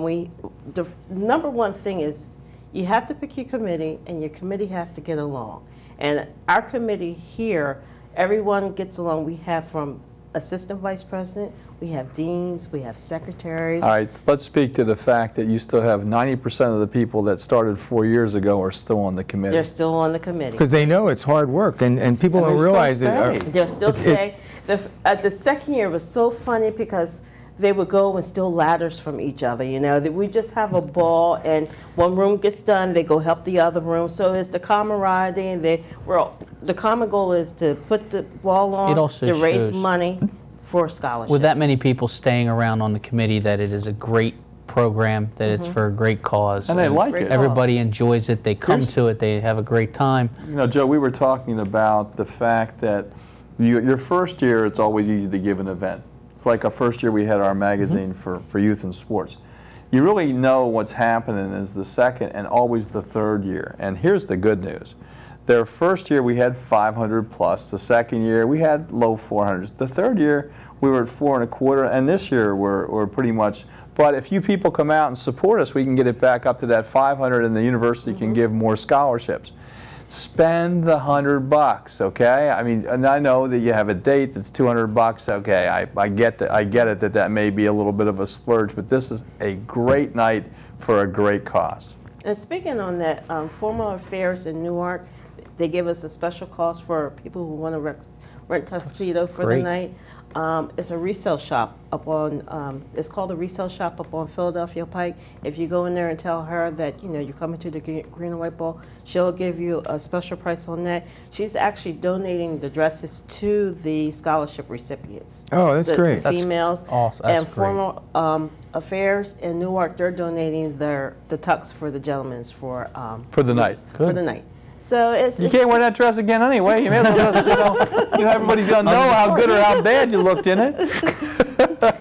The number one thing is you have to pick your committee, and your committee has to get along. And our committee here, everyone gets along. We have from assistant vice president, we have deans, we have secretaries. All right, let's speak to the fact that you still have 90% of the people that started 4 years ago are still on the committee. They're still on the committee. Because they know it's hard work, and people don't realize that. They'll still stay. The second year was so funny because they would go and steal ladders from each other. You know, we just have a ball, and one room gets done, they go help the other room. So it's the camaraderie, and the common goal is to put the ball on, to raise money for scholarships. With that many people staying around on the committee, that it is a great program, that it's for a great cause. And they like it. Everybody enjoys it. They come to it. They have a great time. You know, Joe, we were talking about the fact that your first year, it's always easy to give an event. It's like our first year we had our magazine for youth and sports. You really know what's happening is the second and always the third year. And here's the good news. Their first year we had 500 plus. The second year we had low 400s. The third year we were at 4 1/4, and this year we're pretty much. But if you people come out and support us, we can get it back up to that 500, and the university can give more scholarships. Spend the $100, okay? I mean, and I know that you have a date that's $200. Okay, I get that. I get it that may be a little bit of a splurge, but this is a great night for a great cause. And speaking on that, Formal Affairs in Newark, they give us a special cost for people who want to rent tuxedo for the night. It's a resale shop up on, it's called the resale shop up on Philadelphia Pike. If you go in there and tell her that, you know, you're coming to the Green and White Ball, she'll give you a special price on that. She's actually donating the dresses to the scholarship recipients. Oh, that's great. The females. That's awesome. That's and Formal Affairs in Newark, they're donating the tux for the gentlemen's for the night. For the night. So you can't wear that dress again anyway. You may as well just, you know, everybody doesn't know how good or how bad you looked in it.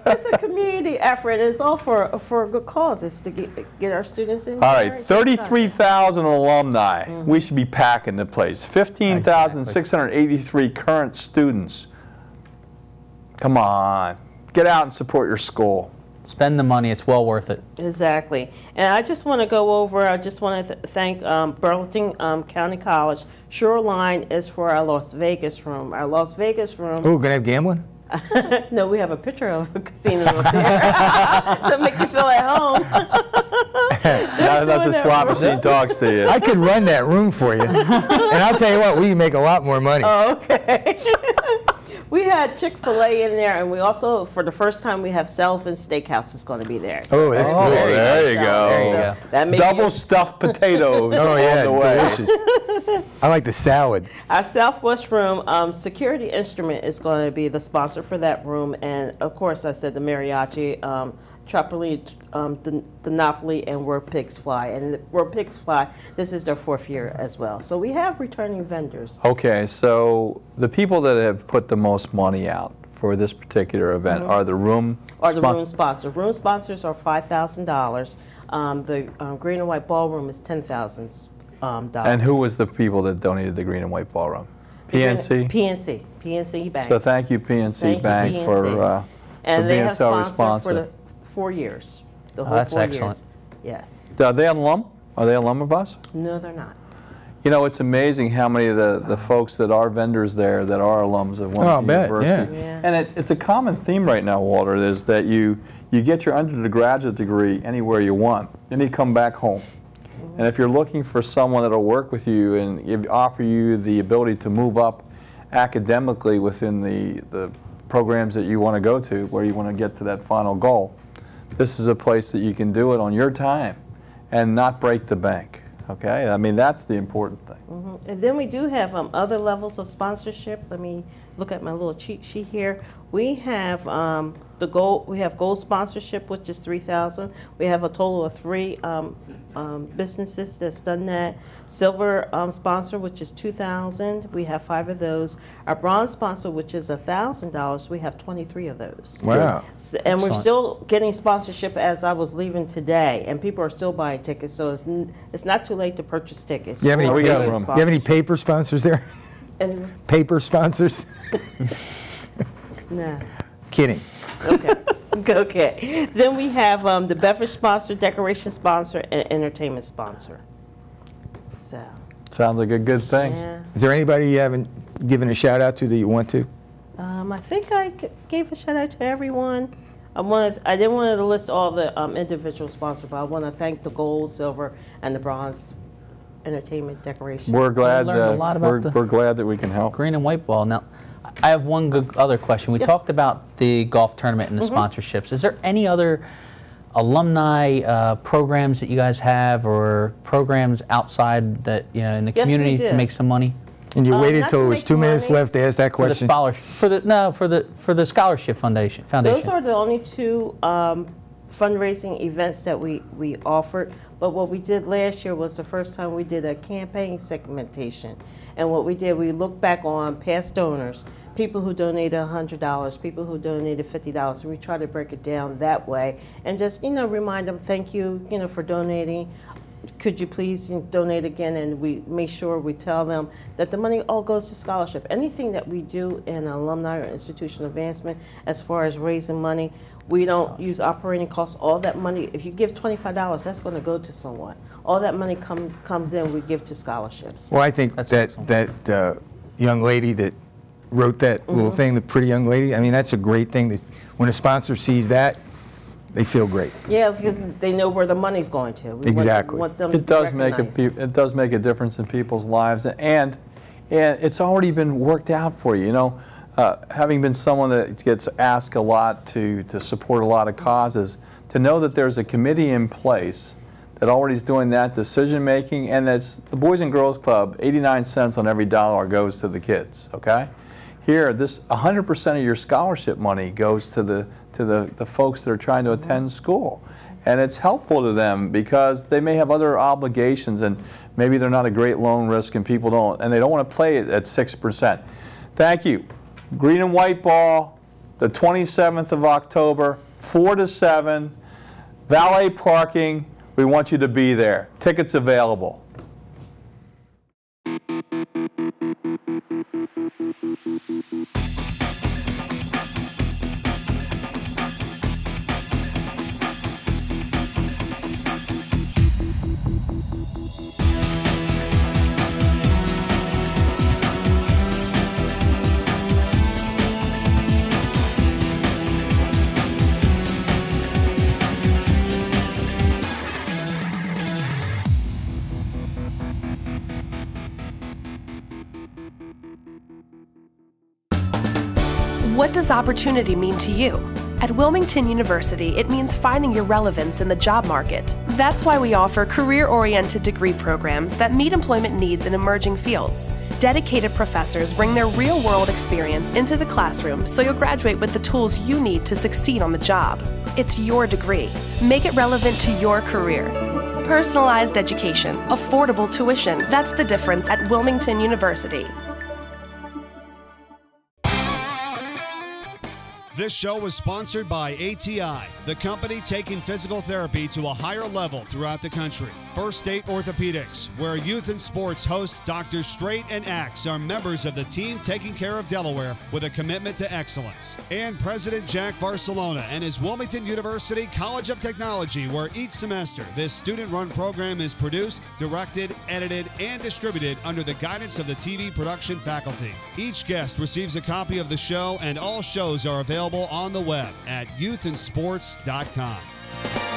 It's a community effort. It's all for a good cause. It's to get our students in. All right, 33,000 alumni. We should be packing the place. 15,683 current students. Come on, get out and support your school. Spend the money. It's well worth it. Exactly. And I just want to go over, I just want to thank Burlington County College. Shoreline is for our Las Vegas room. Our Las Vegas room. Oh, gonna have gambling? No, we have a picture of a casino up there. So make you feel at home. Not unless a slot machine talks to you. I could run that room for you. And I'll tell you what, we can make a lot more money. Oh, okay. We had Chick-fil-A in there, and we also, for the first time, we have Sullivan Steakhouse is going to be there. So that's good. There you go. There you go. That Double stuffed potatoes oh, yeah, on the way. Delicious. I like the salad. Our Southwest room, Security Instrument is going to be the sponsor for that room, and of course, I said the mariachi, Tropoli, the Napoli, and Where Pigs Fly. And Where Pigs Fly, this is their 4th year as well. So we have returning vendors. Okay, so the people that have put the most money out for this particular event are the room room sponsor. Room sponsors are $5,000. The Green and White Ballroom is $10,000. And who was the people that donated the Green and White Ballroom? PNC? PNC Bank. So thank you, PNC Bank, for being so responsive. For the 4 years. The whole 4 years. Excellent. Yes. Are they an alum? Are they alum of us? No, they're not. You know, it's amazing how many of the folks that are vendors there that are alums of Wilmington University. Yeah. And it's a common theme right now, Walter, is that you get your undergraduate degree anywhere you want, and you come back home. And if you're looking for someone that will work with you and offer you the ability to move up academically within the programs that you want to go to, where you want to get to that final goal, this is a place that you can do it on your time and not break the bank. Okay, I mean, that's the important thing. And then we do have other levels of sponsorship. Let me look at my little cheat sheet here. We have the gold. We have gold sponsorship, which is $3,000. We have a total of 3 businesses that's done that. Silver sponsor, which is $2,000. We have 5 of those. Our bronze sponsor, which is $1,000. We have 23 of those. Wow! And we're still getting sponsorship as I was leaving today, and people are still buying tickets. So it's not too late to purchase tickets. You have any paper sponsors there? Paper sponsors? No. Kidding. Okay. Okay. Then we have the beverage sponsor, decoration sponsor, and entertainment sponsor. So. Sounds like a good thing. Yeah. Is there anybody you haven't given a shout out to that you want to? I think I gave a shout out to everyone. I didn't want to list all the individual sponsors, but I want to thank the gold, silver, and the bronze entertainment decoration. We're glad we're glad that we can help. Green and White Ball. Now, I have one good other question. We Yes. talked about the golf tournament and the sponsorships. Is there any other alumni programs that you guys have, or programs outside that, you know, in the Yes, we community to do. make some money? And you waited not till to it was make 2 minutes money. left to ask that For the question? scholarship, for the scholarship foundation. Those are the only two fundraising events that we offered. But what we did last year was the first time we did a campaign segmentation. And what we did, we looked back on past donors, people who donated $100, people who donated $50. And we try to break it down that way and just, you know, remind them, thank you, you know, for donating. Could you please donate again? And we make sure we tell them that the money all goes to scholarship. Anything that we do in alumni or institutional advancement, as far as raising money, we don't use operating costs. All that money, if you give $25, that's going to go to someone. All that money comes in, we give to scholarships. Well, I think that young lady that wrote that little thing, the pretty young lady, I mean, that's a great thing. When a sponsor sees that, they feel great. Yeah, because they know where the money's going to. We Exactly. want them It to does make recognize. it does make a difference in people's lives, and it's already been worked out for you. You know, having been someone that gets asked a lot to support a lot of causes, to know that there's a committee in place that already is doing that decision making, and that's the Boys and Girls Club. 89 cents on every dollar goes to the kids. Okay, here, this 100% of your scholarship money goes to the folks that are trying to attend school. And it's helpful to them because they may have other obligations, and maybe they're not a great loan risk and people don't, and they don't want to play it at 6%. Thank you. Green and white ball, the 27th of October, 4 to 7, valet parking. We want you to be there. Tickets available. What does opportunity mean to you? At Wilmington University, it means finding your relevance in the job market. That's why we offer career-oriented degree programs that meet employment needs in emerging fields. Dedicated professors bring their real-world experience into the classroom so you'll graduate with the tools you need to succeed on the job. It's your degree. Make it relevant to your career. Personalized education, affordable tuition. That's the difference at Wilmington University. This show was sponsored by ATI, the company taking physical therapy to a higher level throughout the country. First State Orthopedics, where Youth in Sports hosts Drs. Straight and Axe are members of the team taking care of Delaware with a commitment to excellence. And President Jack Barcelona and his Wilmington University College of Technology, where each semester this student-run program is produced, directed, edited, and distributed under the guidance of the TV production faculty. Each guest receives a copy of the show, and all shows are available on the web at youthinsports.com.